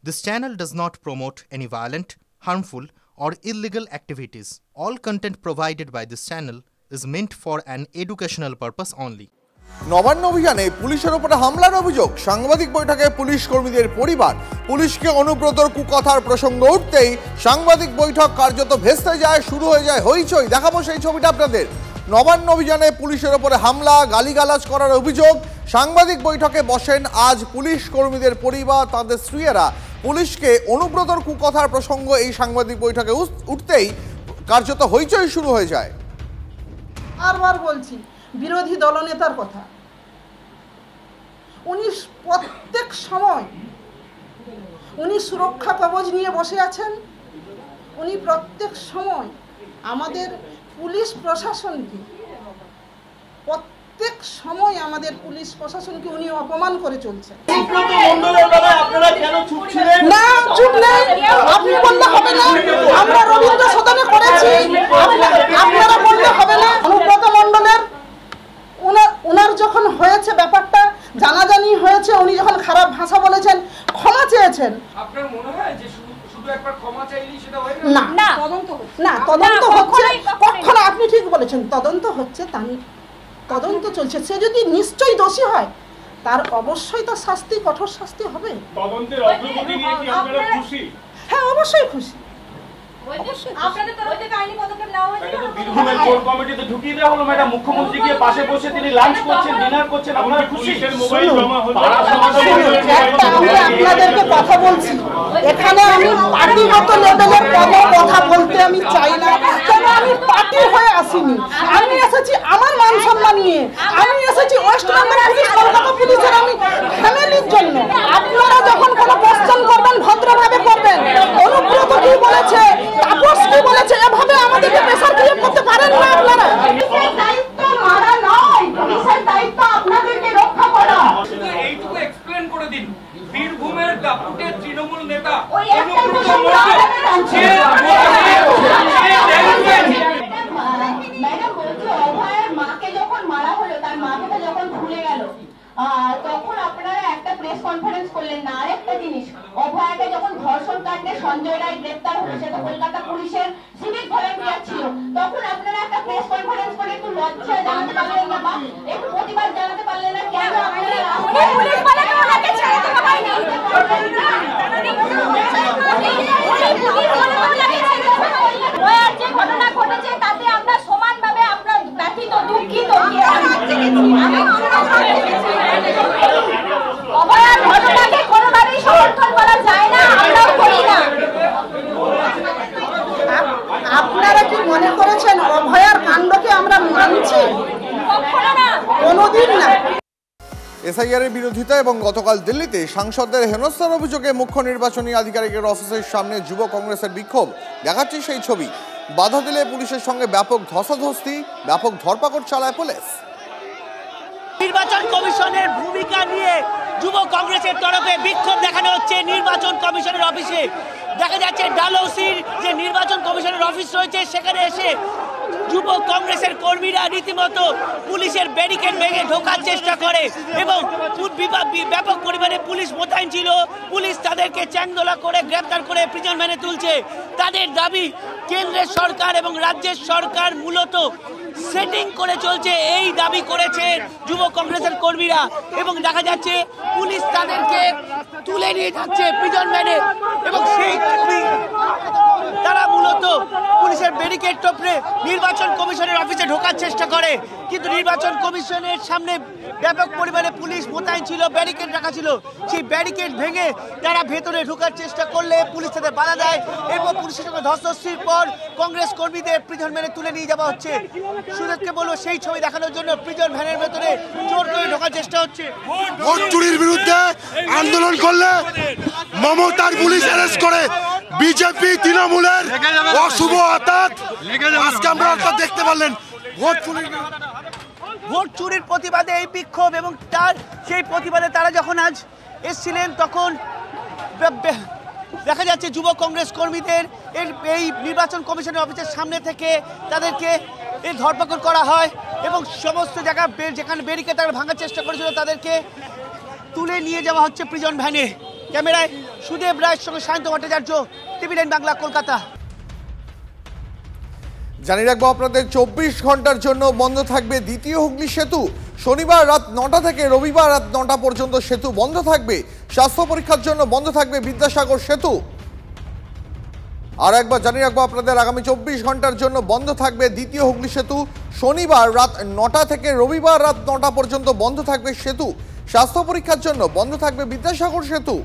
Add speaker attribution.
Speaker 1: This channel does not promote any violent, harmful, or illegal activities. All content provided by this channel is meant for an educational purpose only.
Speaker 2: Nabanna অভিযানে পুলিশের উপরে হামলার অভিযোগ, সাংবাদিক বৈঠকে police কর্মীদের পরিবার, পুলিশকে অনুব্রতর কুকথার প্রসঙ্গ উঠতেই সাংবাদিক বৈঠক কার্যত ভেস্তে যায়, শুরু হয়ে যায় হইচই। দেখাবো সেই ছবিটা আপনাদের। নবান্ন অভিযানে পুলিশের উপরে হামলা, গালিগালাজ করার অভিযোগ। সাংবাদিক বৈঠকে বসেন আজ পুলিশ কর্মীদের পরিবার, তাদের স্ত্রীরা। পুলিশকে অনুব্রতর কুকথার প্রসঙ্গ এই সাংবাদিক বৈঠকে উঠতেই কার্যত হইচই শুরু হয়ে যায়।
Speaker 3: বারবার বলছি বিরোধী দলনেতার কথা, উনি প্রত্যেক সময় উনি সুরক্ষা কবচ নিয়ে বসে আছেন। উনি প্রত্যেক সময় আমাদের পুলিশ প্রশাসনকে উনি অপমান করে চলছেন। না, চুপ নেই, আপনি বললে হবে না। আমরা রবীন্দ্র সদনে করেছি, আপনারা বললে হবে না। অনুব্রত মণ্ডলের ওনার যখন হয়েছে ব্যাপারটা জানাজানি হয়েছে, উনি যখন খারাপ ভাষা বলেছেন, ক্ষমা চেয়েছেন। আপনার মনে হয় যে শুধু একবার ক্ষমা চাইলেই সেটা হয় না? না, তদন্ত হচ্ছে। কখনো আপনি ঠিক বলেছেন, তদন্ত হচ্ছে, তদন্ত চলছে। সে যদি নিশ্চয়ই দোষী হয় তার অবশ্যই তার শাস্তি, কঠোর শাস্তি হবে। তদন্তের অগ্রগতি নিয়ে কি আপনারা খুশি? হ্যাঁ, অবশ্যই খুশি। আপনাদের তরফ থেকে আইনি পদক্ষেপ নেওয়া হয়েছে? এটা তো বীরভূমের কোর কমিটিতে ঢুকিয়ে দেওয়া হলো ম্যাডাম। মুখ্যমন্ত্রী গিয়ে পাশে বসে তিনি লাঞ্চ করছেন, ডিনার করছেন, আপনারা খুশি? মোবাইল জমা হলো। আমি আপনাদেরকে কথা বলছি, এখানে আমি পার্টিগত লেভেলের কোনো কথা বলতে আমি চাই না, কারণ আমি পার্টি হয়ে আসিনি। আমি এসেছি আমার মান সম্মান নিয়ে, আমি এসেছি ওয়েস্ট বেঙ্গল পুলিশ, কলকাতা পুলিশের আমি ফ্যামিলির জন্য। আপনারা যখন কোনো কোশ্চেন করবেন ভদ্রভাবে করবেন। অনুব্রত কি বলেছে, তাপস কি বলেছে, এভাবে আমাদেরকে প্রেসার ক্রিয়েট করতে পারেন না আপনারা। পুলিশের দায়িত্ব মারা নয়, পুলিশের দায়িত্ব আপনাদেরকে রক্ষা করা। এইটুকু এক্সপ্লেইন করে দিন। বীরভূমের দাপুটের তৃণমূল নেতা অনুব্রত ম্যাডাম বলছে অভয়ের মাকে যখন মারা হলো, তার মাকে যখন ভুলে গেল, তখন আপনারা একটা প্রেস কনফারেন্স করলেন না। আরেকটা জিনিস, অভয়াকে যখন ধর্ষণ কাণ্ডে সঞ্জয় রায় গ্রেপ্তার হলো, সেটা কলকাতা পুলিশের সিভিক ভলেন্টিয়ার ছিল, তখন আপনারা একটা প্রেস কনফারেন্স করে একটু লজ্জা জানাতে পারলেন না বা একটু প্রতিবাদ জানাতে পারলেন না? কেন আপনারা যে ঘটনা ঘটেছে তাতে আমরা সমানভাবে আমরা ব্যথিত, দুঃখিত। অভয়ার ঘটনাকে কোনোভাবেই সমর্থন করা যায় না, আমরাও করি না। আপনারা কি মনে করেছেন অভয়ার কাণ্ডকে আমরা মানছি? কখনো না, কোনোদিন না।
Speaker 2: এসআইআর এর বিরোধিতা এবং গতকাল দিল্লিতে সাংসদদের হেনস্থার অভিযোগে মুখ্য নির্বাচনী আধিকারিকের অফিসের সামনে যুব কংগ্রেসের বিক্ষোভ। দেখাচ্ছি সেই ছবি। বাধা দিলে পুলিশের সঙ্গে ব্যাপক ধস্তাধস্তি, ব্যাপক ধরপাকড় চালায় পুলিশ।
Speaker 4: নির্বাচন কমিশনের ভূমিকা নিয়ে যুব কংগ্রেসের তরফে বিক্ষোভ দেখানো হচ্ছে নির্বাচন কমিশনের অফিসে। দেখা যাচ্ছে ডালহৌসির যে নির্বাচন কমিশনের অফিস রয়েছে, সেখানে এসে যুব কংগ্রেসের কর্মীরা রীতিমতো পুলিশের ব্যারিকেড ভেঙে ঢোকার চেষ্টা করে এবং ব্যাপক পরিমাণে পুলিশ মোতায়েন ছিল। পুলিশ তাদেরকে চ্যাংদোলা করে গ্রেপ্তার করে প্রিজন ভ্যানে তুলছে। তাদের দাবি, কেন্দ্রের সরকার এবং রাজ্যের সরকার মূলত সেটিং করে চলছে, এই দাবি করেছে যুব কংগ্রেসের কর্মীরা। এবং দেখা যাচ্ছে পুলিশ তাদেরকে তুলে নিয়ে যাচ্ছে প্রিজন ভ্যানে এবং সেই ছবি তারা মূলত পুলিশের ব্যারিকেড টপরে নির্বাচন কমিশনের অফিসে ঢোকার চেষ্টা করে, কিন্তু নির্বাচন কমিশনের সামনে ব্যাপক পরিমাণে পুলিশ মোতায়েন ছিল, ব্যারিকেড রাখা ছিল। সেই ব্যারিকেড ভেঙে তারা ভেতরে ঢোকার চেষ্টা করলে পুলিশ তাদের বাধা দেয়। এরপর পুলিশের সঙ্গে ধস্তাধস্তির পর কংগ্রেস কর্মীদের প্রিজন ভ্যানে তুলে নিয়ে যাওয়া হচ্ছে। সুযোগকে বলবো সেই ছবি দেখানোর জন্য প্রিজন ভ্যানের ভেতরে জোর করে ঢোকার চেষ্টা হচ্ছে।
Speaker 5: ভোট চুরির বিরুদ্ধে আন্দোলন করলে মমতার পুলিশ অ্যারেস্ট করে বিজেপি তৃণমূলের অশুভ আতাত আজকে আমরা দেখতে পারলেন।
Speaker 4: ভোট চুরির প্রতিবাদে এই বিক্ষোভ এবং তার সেই প্রতিবাদে তারা যখন আজ এসেছিলেন, তখন দেখা যাচ্ছে যুব কংগ্রেস কর্মীদের এই নির্বাচন কমিশনের অফিসের সামনে থেকে তাদেরকে এই ধরপাকড় করা হয় এবং সমস্ত জায়গা যেখানে ব্যারিকেড তারা ভাঙার চেষ্টা করেছিল তাদেরকে তুলে নিয়ে যাওয়া হচ্ছে প্রিজন ভ্যানে। ক্যামেরায় সুদেব রায়ের সঙ্গে সায়ন্ত ভট্টাচার্য, টিভি9 বাংলা, কলকাতা।
Speaker 2: জানিয়ে রাখবো আপনাদের 24 ঘন্টার জন্য বন্ধ থাকবে দ্বিতীয় হুগলি সেতু। শনিবার রাত 9টা থেকে রবিবার রাত 9টা পর্যন্ত সেতু বন্ধ থাকবে। স্বাস্থ্য পরীক্ষার জন্য বন্ধ থাকবে বিদ্যাসাগর সেতু। আর একবার জানিয়ে রাখবো আপনাদের আগামী 24 ঘন্টার জন্য বন্ধ থাকবে দ্বিতীয় হুগলি সেতু। শনিবার রাত 9টা থেকে রবিবার রাত 9টা পর্যন্ত বন্ধ থাকবে সেতু। স্বাস্থ্য পরীক্ষার জন্য বন্ধ থাকবে বিদ্যাসাগর সেতু।